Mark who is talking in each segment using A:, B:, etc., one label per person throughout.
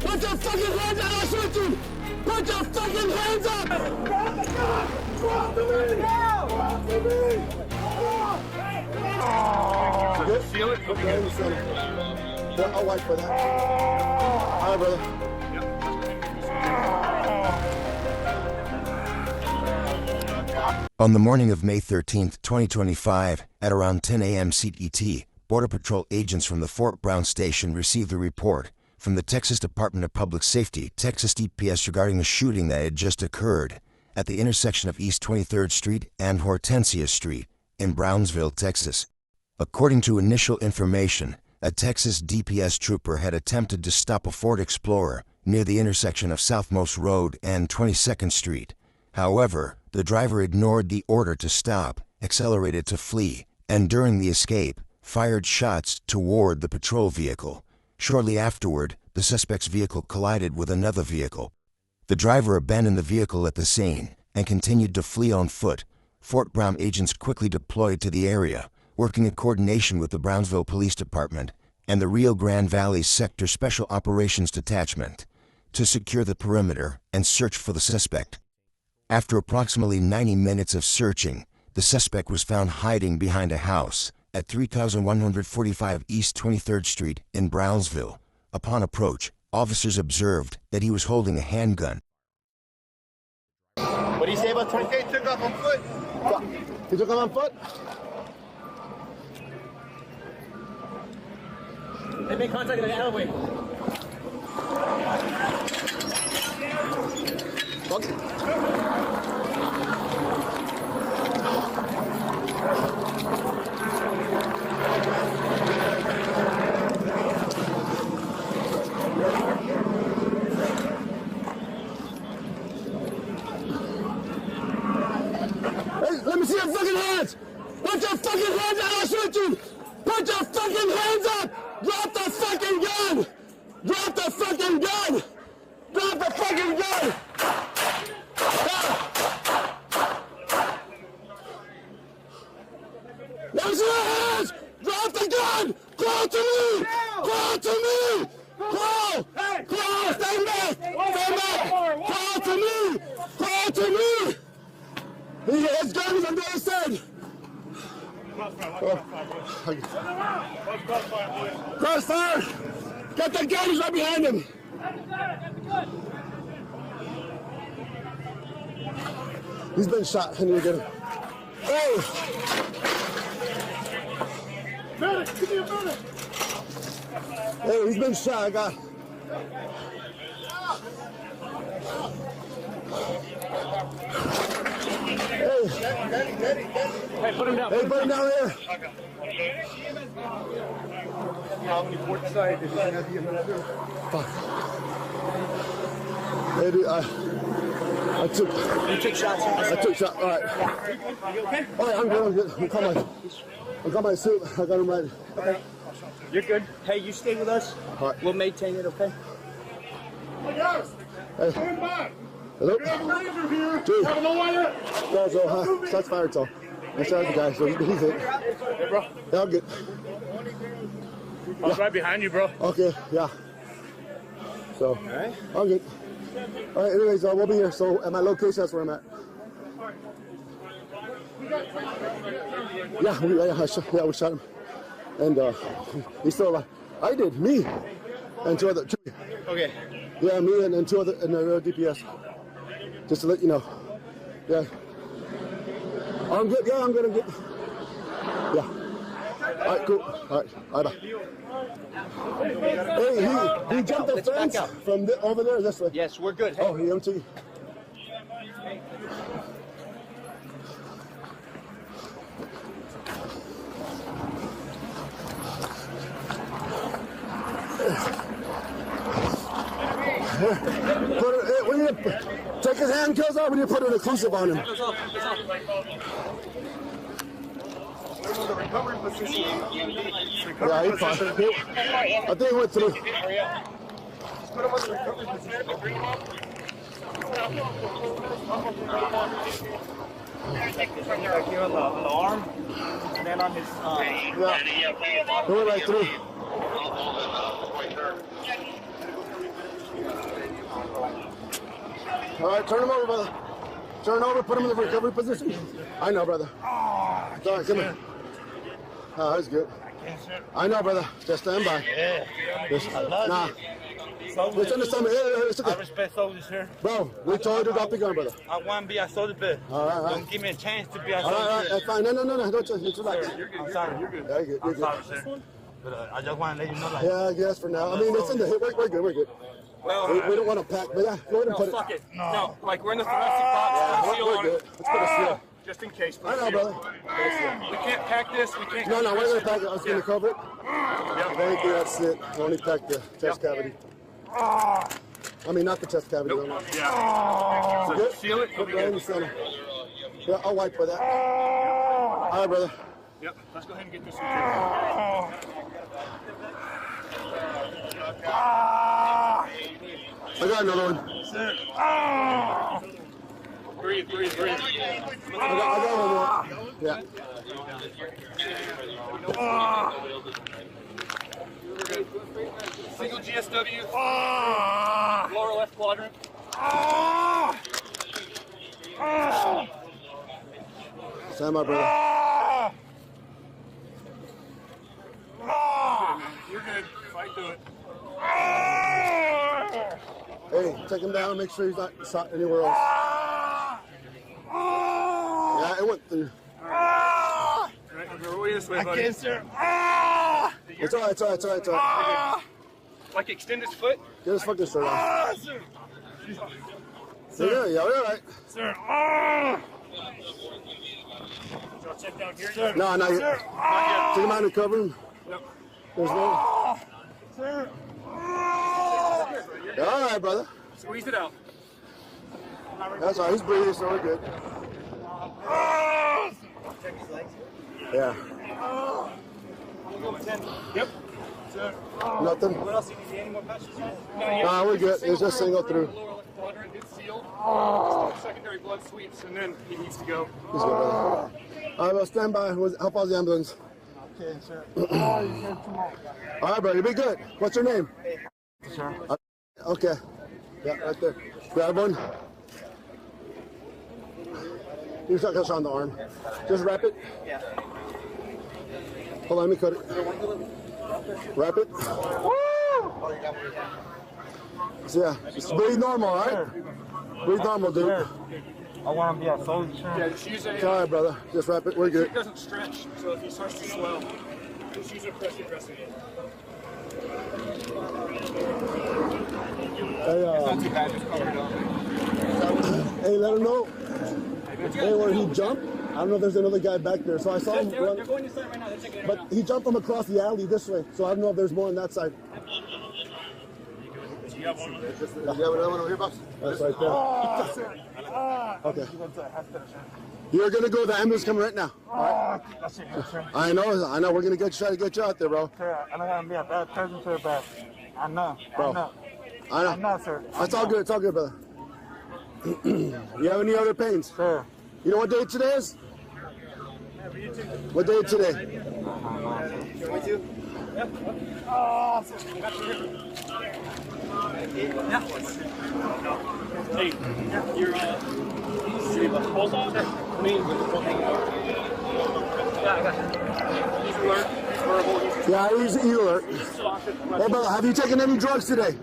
A: Put your fucking hands up! I'll shoot you! Put your fucking hands up! Drop the gun! Drop the gun! Drop the gun! Good? Feel it? Okay, I'll wipe for that. All right, brother.
B: On the morning of May 13, 2025, at around 10 a.m. CET, Border Patrol agents from the Fort Brown station received a report from the Texas Department of Public Safety, Texas DPS, regarding a shooting that had just occurred at the intersection of East 23rd Street and Hortensia Street in Brownsville, Texas. According to initial information, a Texas DPS trooper had attempted to stop a Ford Explorer near the intersection of Southmost Road and 22nd Street. However, the driver ignored the order to stop, accelerated to flee, and during the escape, fired shots toward the patrol vehicle. Shortly afterward, the suspect's vehicle collided with another vehicle. The driver abandoned the vehicle at the scene and continued to flee on foot. Fort Brown agents quickly deployed to the area, working in coordination with the Brownsville Police Department and the Rio Grande Valley Sector Special Operations Detachment to secure the perimeter and search for the suspect. After approximately 90 minutes of searching, the suspect was found hiding behind a house at 3145 East 23rd Street in Brownsville. Upon approach, officers observed that he was holding a handgun.
A: What do you say about 20? He took off on foot. He took off on foot?
C: They made contact in the alleyway.
A: Hey, let me see your fucking hands! Put your fucking hands up! I'll shoot you! Put your fucking hands up! Drop the fucking gun! Drop the fucking gun! Drop the fucking gun! Let me see your hands! Drop the gun! Crawl to me! Crawl to me! Crawl! Crawl! Stay back! Stay back! Crawl to me! Crawl to me! His gun is on the other side! Crossfire! Get the gun, he's right behind him! He's been shot, I need to get him. Hey! Medic, give me a minute! Hey, he's been shot, I got.
C: Hey, put him down.
A: Hey, put him down here.
C: How many ports side is this?
A: Fuck. Hey, dude, I took.
C: You took shots.
A: I took shots. All right.
C: You okay?
A: All right, I'm good. I'm good. I got my suit. I got him right.
C: Okay. You're good. Hey, you stay with us.
A: All right.
C: We'll maintain it, okay?
A: Hey.
D: Stand by.
A: Hello?
D: We have a ranger here.
A: Dude.
D: Have no idea.
A: Yeah, so, shots fired, so. I shot the guy, so he's hit.
D: Hey, bro.
A: Yeah, I'm good.
D: I was right behind you, bro.
A: Okay, yeah. So, I'm good. All right, anyways, we'll be here. So, at my location, that's where I'm at. Yeah, we shot him. And he's still alive. I did, me. And two other.
D: Okay.
A: Yeah, me and two other, and the DPS. Just to let you know. Yeah. I'm good. Yeah, I'm good. I'm good. Yeah. All right, cool. All right, bye. Hey, he jumped the fence from over there this way.
C: Yes, we're good. Hey.
A: Oh, he empty. We need to take his handcuffs off. We need to put an occlusive on him. Yeah, he's fine. I think he went through.
C: Here on the arm, and then on his.
A: Yeah, he went right through. All right, turn him over, brother. Turn over, put him in the recovery position. I know, brother. All right, come here. Oh, that's good. I know, brother. Just stand by.
D: Yeah.
A: Just,
D: I love
A: nah.
D: it.
A: Just understand me. It's okay.
D: I respect soldiers here.
A: Bro, we told you to drop the gun, brother.
D: I want to be a soldier, but
A: All right.
D: don't give me a chance to be a
A: All
D: soldier.
A: right, that's fine. No. Don't just relax.
D: I'm sorry. You're good.
A: Yeah, you're good.
D: I'm sorry, sir. But I just want to let you know, like,
A: Yeah, I guess for now. I mean, it's in the hip. We're good.
C: Well,
A: We don't want to pack, but yeah, go ahead and
C: no,
A: put it.
C: fuck it. No, like we're in the thoracic box.
A: Yeah,
C: Put a seal
A: we're
C: on
A: good.
C: it.
A: Let's put a seal.
C: Just in case. Put
A: I
C: a
A: know,
C: seal.
A: brother.
C: We can't pack this. We can't.
A: No, we're going to pack it. I was going to cover it.
C: Yep.
A: The only thing that's it. Only pack the chest cavity. I mean, not the chest cavity.
C: Nope.
A: No.
C: Yeah. So
A: Good.
C: seal it. You'll
A: Put
C: be
A: it right in
C: good.
A: the center. Yeah, I'll wipe for that. All right, brother.
C: Yep. Let's go ahead and get this secured.
A: I got another one.
C: Sir. Breathe.
A: I got one more. Yeah.
C: Single GSW. Lower left quadrant.
A: Stand by, brother.
C: You're good. Fight through it.
A: Hey, take him down. Make sure he's not shot anywhere else. Yeah, it went through.
C: Right, okay, roll you this way, buddy.
D: sir.
A: It's all right.
C: Like extend his foot.
A: Get his fucking shirt off.
C: Sir.
A: Yeah, you're all right.
D: Sir.
C: Y'all check down here.
A: No, not yet. Take him out and cover him.
C: Nope.
A: There's no.
D: Sir.
A: Yeah, all right, brother.
C: Squeeze it out.
A: That's all right. He's breathing, so we're good. Yeah.
C: Yep.
A: Nothing.
C: What else? You need any more patches?
A: Nah, we're good. It's just single through.
C: Lower left quadrant. It's sealed. Secondary blood sweeps, and then he needs to go.
A: He's good, brother. All right, well, stand by. Help out the ambulance.
D: Okay, sir.
A: All right, bro. You'll be good. What's your name?
D: Sir.
A: Okay. Yeah, right there. Grab one. You got us on the arm. Just wrap it.
C: Yeah.
A: Hold on, let me cut it. Wrap it. So, yeah, just breathe normal, all right? Breathe normal, dude.
D: I want to be a soldier,
C: Yeah,
D: sir.
C: just use
A: All right, brother. Just wrap it. We're good.
C: It doesn't stretch, so if he starts to swell, just use a pressure dressing.
A: Hey,
C: Too bad, just cover it up.
A: hey, let him know. Hey, where he jumped. I don't know if there's another guy back there. So I saw him
C: They're
A: run,
C: going inside right now. They're checking it
A: but
C: out.
A: he jumped from across the alley this way. So I don't know if there's more on that side.
C: You have one of those?
A: You have another one over here, boss? That's right there. Okay. You're gonna go. The ambulance coming right now.
D: That's it, sir.
A: I know. We're gonna try to get you out there, bro.
D: Sir, I'm not gonna be a bad person, sir, but I know.
A: Bro. I know.
D: I know, sir.
A: It's all good. It's all good, brother. You have any other pains?
D: Sir.
A: You know what day today is? What day is today?
C: Hey, you're pulse off? I mean, yeah, I got you. He's alert. He's verbal. He's
A: Yeah, he's alert.
C: exhausted.
A: Hey, brother, have you taken any drugs today?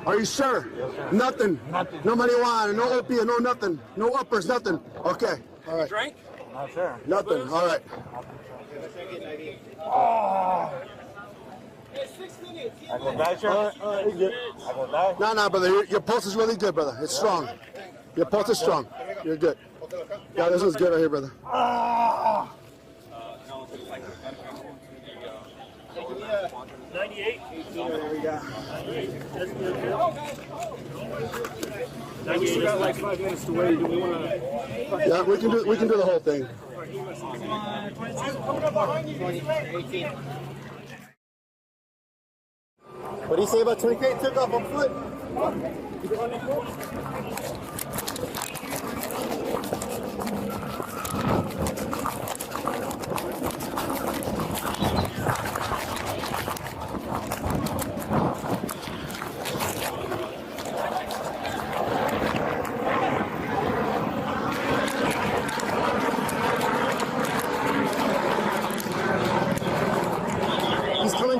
A: Are you sure? Nothing.
D: Nothing.
A: No marijuana, no opiate, no nothing. No uppers, nothing. Okay. All right.
C: Drank?
D: No, sir.
A: Nothing. All right.
D: I go die, sir.
A: All right, you're good.
D: I go die.
A: No, brother. Your pulse is really good, brother. It's strong. Your pulse is strong. You're good. Yeah, this one's good right here, brother.
C: 98. 98. Got like 5 minutes to wait. Do we want to?
A: Yeah, we can do the whole thing. What do you say about 20K took off on foot?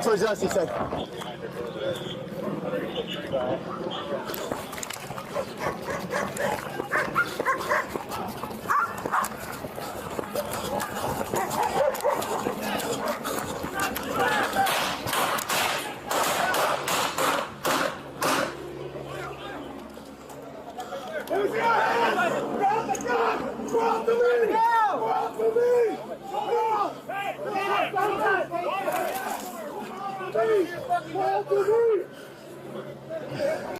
A: towards us, he said.